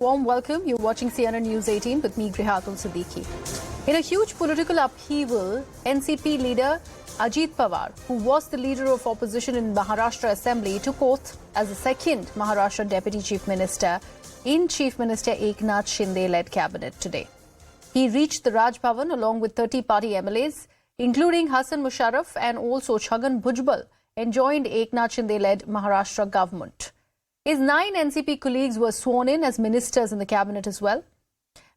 Warm welcome. You're watching CNN News 18 with me, Grihatul Siddiqui. In a huge political upheaval, NCP leader Ajit Pawar, who was the leader of opposition in Maharashtra Assembly, took oath as the second Maharashtra Deputy Chief Minister in Chief Minister Eknath Shinde-led cabinet today. He reached the Raj Bhavan along with 30 party MLAs, including Hasan Musharraf and also Chhagan Bhujbal, and joined Eknath Shinde-led Maharashtra government. His 9 NCP colleagues were sworn in as ministers in the cabinet as well.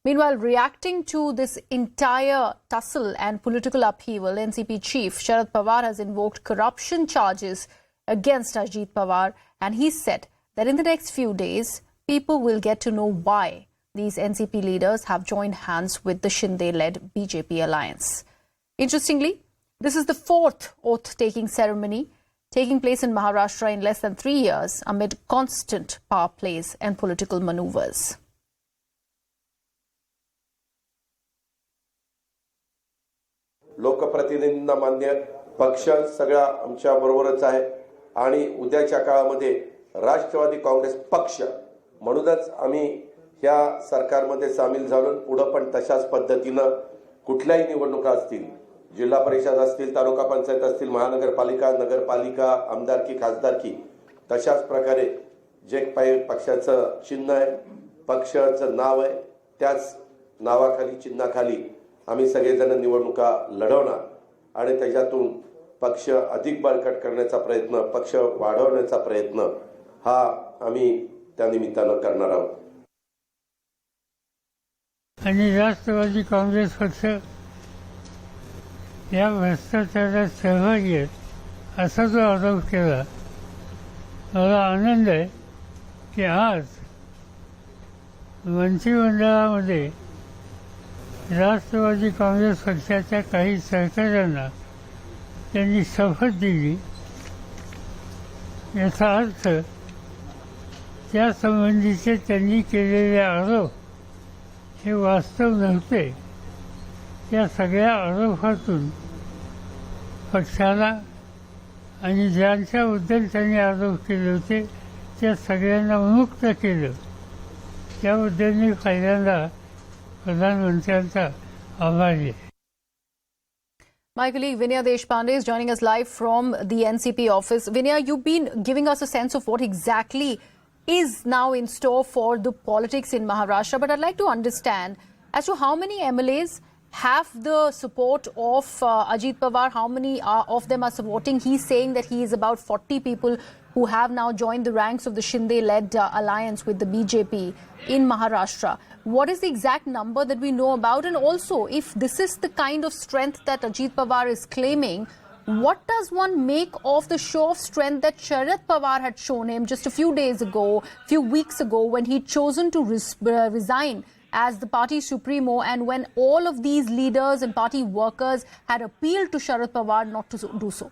Meanwhile, reacting to this entire tussle and political upheaval, NCP chief Sharad Pawar has invoked corruption charges against Ajit Pawar, and he said that in the next few days, people will get to know why these NCP leaders have joined hands with the Shinde-led BJP alliance. Interestingly, this is the 4th oath-taking ceremony taking place in Maharashtra in less than 3 years amid constant power plays and political maneuvers. लोकप्रतिनिधींना मान्य पक्ष सगळा आमच्या बरोबरच आहे आणि उद्याच्या काळामध्ये राष्ट्रवादी काँग्रेस पक्ष म्हणूनच आम्ही ह्या सरकारमध्ये सामील झालो. पुढे पण तशाच पद्धतीने कुठल्याही निवडणुका असतील, जिल्हा परिषद असतील, तालुका पंचायत असतील, महानगरपालिका, नगरपालिका, आमदारकी, खासदारकी, तशाच प्रकारे जे पक्षाचं चिन्ह आहे, पक्षाचं नाव आहे, त्याच नावाखाली चिन्हाखाली आम्ही सगळेजण निवडणुका लढवणार आणि त्याच्यातून पक्ष अधिक बळकट करण्याचा प्रयत्न, पक्ष वाढवण्याचा प्रयत्न हा आम्ही त्या निमित्ताने करणार आहोत. आणि राष्ट्रवादी काँग्रेस पक्ष या भ्रष्टाचारात सहभागी आहेत असा जो आरोप केला, मला आनंद आहे की आज मंत्रिमंडळामध्ये राष्ट्रवादी काँग्रेस पक्षाच्या काही सहकाऱ्यांना त्यांनी शपथ दिली. याचा अर्थ त्यासंबंधीचे त्यांनी केलेले आरोप हे वास्तव नव्हते. या सगळ्या आरोपातून पक्षाला आणि ज्यांच्याबद्दल त्यांनी आरोप केले होते त्या सगळ्यांना मुक्त केलं. त्याबद्दल मी पहिल्यांदा प्रधानमंत्र्यांचा आभारी आहे. My colleague Vinaya Deshpande is joining us live from the NCP office. Vinaya, you've been giving us a sense of what exactly is now in store for the politics in Maharashtra, but I'd like to understand as to how many MLAs have the support of Ajit Pawar, how many of them are supporting. He's saying that he is about 40 people who have now joined the ranks of the Shinde-led alliance with the BJP in Maharashtra. What is the exact number that we know about? And also, if this is the kind of strength that Ajit Pawar is claiming, what does one make of the show of strength that Sharad Pawar had shown him just a few days ago, few weeks ago, when he'd chosen to resign as the party supremo, and when all of these leaders and party workers had appealed to Sharad Pawar not to do so?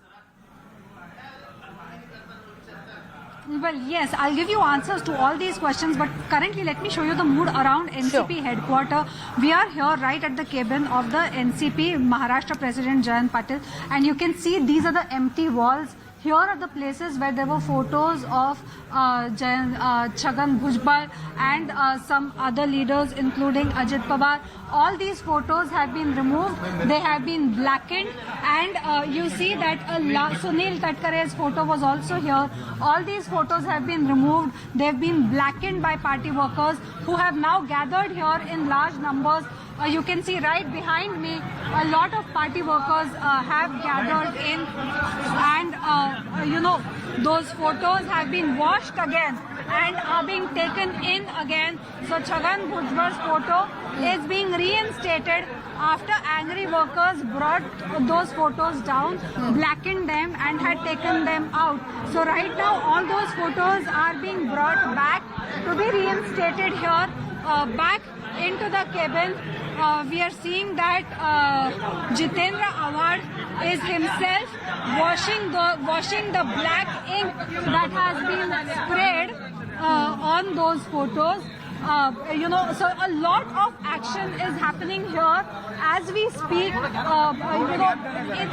Well, yes, I'll give you answers to all these questions, but currently let me show you the mood around NCP headquarters. We are here right at the cabin of the NCP Maharashtra President Jayant Patil, and you can see these are the empty walls. Here are the places where there were photos of Chhagan Bhujbal and some other leaders, including Ajit Pawar. All these photos have been removed. They have been blackened, and you see that Sunil Tatkare's photo was also here. All these photos have been removed. They've been blackened by party workers who have now gathered here in large numbers. You can see right behind me, a lot of party workers have gathered in, and those photos have been washed again and are being taken in again. So Chhagan Bhujbal's photo is being reinstated after angry workers brought those photos down, blackened them and had taken them out. So right now all those photos are being brought back to be reinstated here, back into the cabin. We are seeing that Jitendra Awad is himself washing the black ink that has been sprayed on those photos. So a lot of action is happening here as we speak,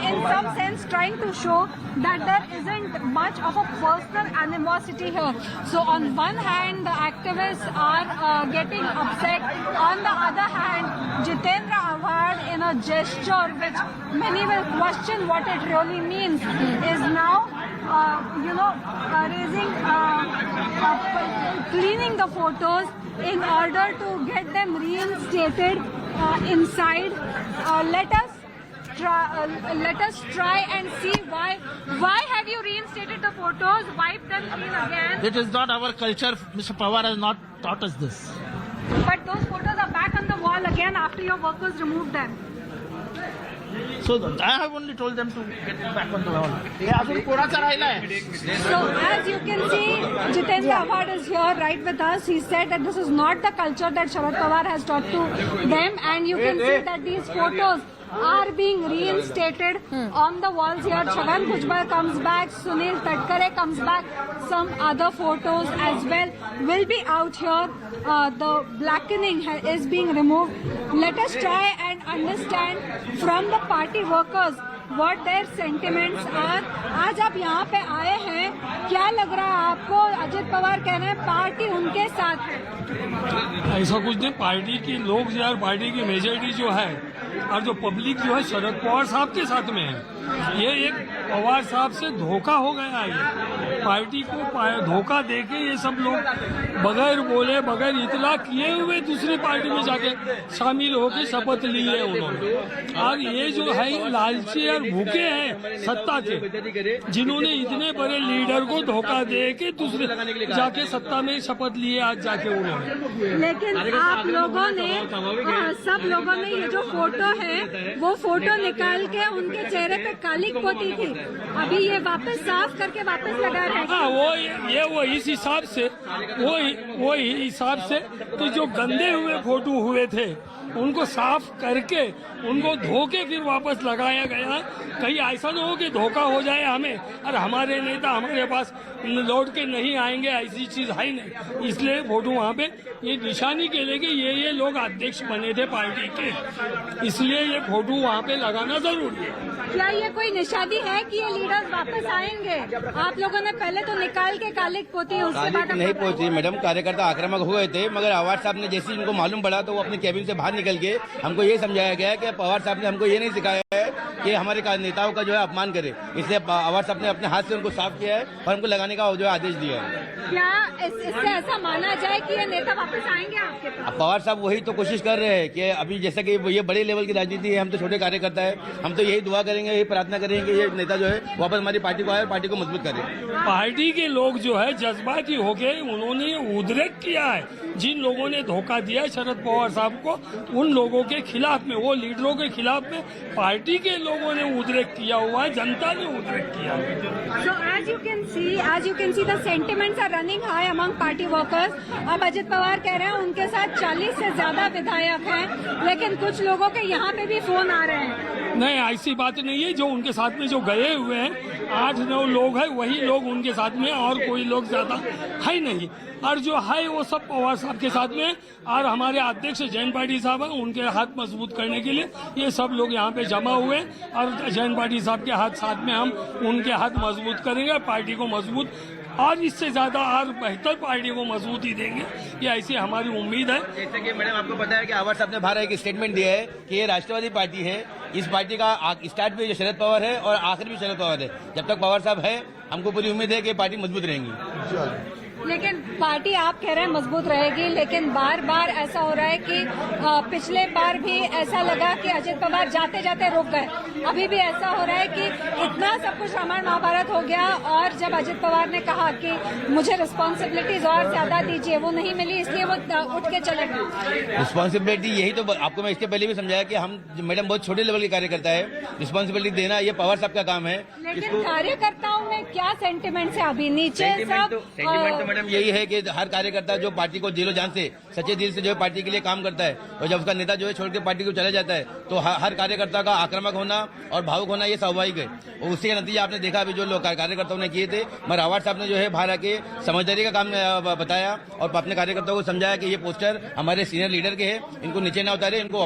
in some sense trying to show that there isn't much of a personal animosity here. So on one hand, the activists are getting upset. On the other hand, Jitendra Awad, in a gesture which many will question what it really means, is now cleaning the photos in order to get them reinstated inside. Let us try and see why have you reinstated the photos, wiped them clean again. It is not our culture. Mr. Pawar has not taught us this. But those photos are back on the wall again after your workers removed them. So I have only told them to get back on the wall. So as you can see, Jitendra Awad is here right with us. He said that this is not the culture that Sharad Pawar has taught to them, and you can see that these photos are being reinstated on the walls here. Chhagan Bhujbal comes back, Sunil Tadkare comes back, some other photos as well will be out here. The blackening is being removed. Let us try and understand from the party workers what their sentiments are. आज आप यहाँ पे आए हैं, क्या लग रहा है आपको? अजित पवार कह रहे हैं पार्टी उनके साथ है। ऐसा कुछ नहीं, पार्टी के लोग यार, पार्टी की मेजोरिटी जो है और जो पब्लिक जो है शरद पवार साहब के साथ में है। ये एक पवार साहब से धोखा हो गया है। ये पार्टी को धोखा देके ये सब लोग बगैर बोले, बगैर इतला किए हुए दूसरी पार्टी में जाके शामिल होकर शपथ ली है उन्होंने। और ये जो है लालची और भूखे हैं सत्ता के, जिन्होंने इतने बड़े लीडर को धोखा दे के दूसरे जाके सत्ता में शपथ लिए आज जाके उन्होंने। लेकिन आप लोगों ने, सब लोगों ने ये जो फोटो है वो फोटो निकाल के उनके चेहरे पे कालिक पोती थी, अभी ये वापस साफ करके वापस लगा रहे हैं। हाँ, वो इस हिसाब से वो हिसाब से कि जो गंदे हुए फोटो हुए थे उनको साफ करके उनको धो के फिर वापस लगाया गया। कहीं ऐसा न हो कि धोखा हो जाए हमें और हमारे नेता हमारे पास लौट के नहीं आएंगे, ऐसी चीज है नहीं। इसलिए फोटो वहाँ पे ये निशानी के लिए कि ये लोग अध्यक्ष बने थे पार्टी के, इसलिए ये फोटो वहाँ पे लगाना जरूरी है। क्या ये कोई निशानी है कि ये लीडर्स वापस आएंगे? आप लोगों ने पहले तो निकाल के कालिक पोती, उसके बाद नहीं पहुंची मैडम, कार्यकर्ता आक्रामक हो गए थे, मगर अवार्ड साहब ने जैसे इनको मालूम पड़ा तो वो अपने कैबिन से बाहर निकल के हमको ये समझाया गया कि पवार साहब ने हमको ये नहीं सिखाया है कि हमारे नेताओं का जो है अपमान करे, इसलिए अवार्ड साहब ने अपने हाथ से उनको साफ किया है और हमको लगाने का जो है आदेश दिया है। क्या इससे ऐसा माना जाए कि ये नेता वापस आएंगे आपके पास? पवार साहब वही तो कोशिश कर रहे हैं कि अभी जैसा कि ये बड़े लेवल की राजनीति है, हम तो छोटे कार्यकर्ता है, हम तो यही दुआ करेंगे, यही प्रार्थना करेंगे कि ये नेता जो है वापस हमारी पार्टी को आए और पार्टी को मजबूत करे। पार्टी के लोग जो है जज्बाती हो गए, उन्होंने उद्रेक किया है। जिन लोगों ने धोखा दिया है शरद पवार साहब को, उन लोगों के खिलाफ में, वो लीडरों के खिलाफ में पार्टी के लोगों ने उद्रेक किया हुआ है, जनता ने उद्रेक किया है। So as you can see the sentiments are running high among party workers. अब अजित पवार कह रहे हैं उनके साथ 40 से ज्यादा विधायक हैं, लेकिन कुछ लोगों के यहाँ पे भी फोन आ रहे हैं। नहीं, ऐसी बात नहीं है। जो उनके साथ में जो गए हुए हैं 8-9 लोग हैं, वही लोग उनके साथ में, और कोई लोग ज्यादा है नहीं। और जो है वो सब पवार साहब के साथ में, और हमारे अध्यक्ष जयंत पाटिल साहब हैं, उनके हाथ मजबूत करने के लिए ये सब लोग यहाँ पे जमा हुए, और जयंत पाटिल साहब के हाथ साथ में हम उनके हाथ मजबूत करेंगे, पार्टी को मजबूत और इससे ज्यादा और बेहतर पार्टी को मजबूती देंगे, ये ऐसी हमारी उम्मीद है। जैसे कि मैडम आपको पता है कि अवार्ड साहब ने बाहर एक स्टेटमेंट दिया है कि ये राष्ट्रवादी पार्टी है, इस पार्टी का स्टार्ट भी शरद पवार है और आखिर भी शरद पवार है। जब तक पवार साहब है हमको पूरी उम्मीद है कि पार्टी मजबूत रहेंगी। लेकिन पार्टी आप कह रहे हैं मजबूत रहेगी, लेकिन बार बार ऐसा हो रहा है कि पिछले बार भी ऐसा लगा कि अजित पवार जाते जाते रुक गए, अभी भी ऐसा हो रहा है कि इतना सब कुछ रामायण महाभारत हो गया, और जब अजित पवार ने कहा कि मुझे रिस्पॉन्सिबिलिटीज और ज्यादा दीजिए, वो नहीं मिली, इसलिए वो उठ के चले गए। रिस्पॉन्सिबिलिटी यही तो आपको मैं इसके पहले भी समझाया कि हम मैडम बहुत छोटे लेवल के कार्यकर्ता है, रिस्पॉन्सिबिलिटी देना ये पवार साहब का काम है। लेकिन कार्यकर्ताओं में क्या सेंटिमेंट्स है अभी? नीचे सब मैडम यही है कि हर कार्यकर्ता जो पार्टी को दिलो जान से सच्चे दिल से जो है पार्टी के लिए काम करता है, और जब उसका नेता जो है छोड़ के पार्टी को चला जाता है तो हर कार्यकर्ता का आक्रामक होना और भावुक होना ये स्वाभाविक है। और उसके नतीजा आपने देखा अभी जो लोग कार्यकर्ताओं ने किए थे, मगर आवाज साहब ने जो है बाहर आके समझदारी का काम बताया और अपने कार्यकर्ताओं को समझाया कि ये पोस्टर हमारे सीनियर लीडर के हैं, इनको नीचे ना उतारे, इनको